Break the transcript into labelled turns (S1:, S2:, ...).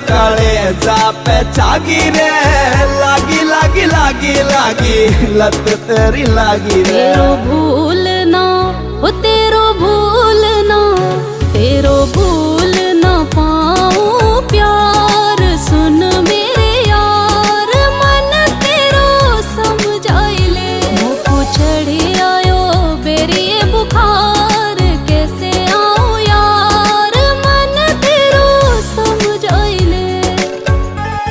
S1: काले जापे छागी रे, लागी लागी लागी लागी लत तेरी लागी रे।
S2: भूल ना हो तेरा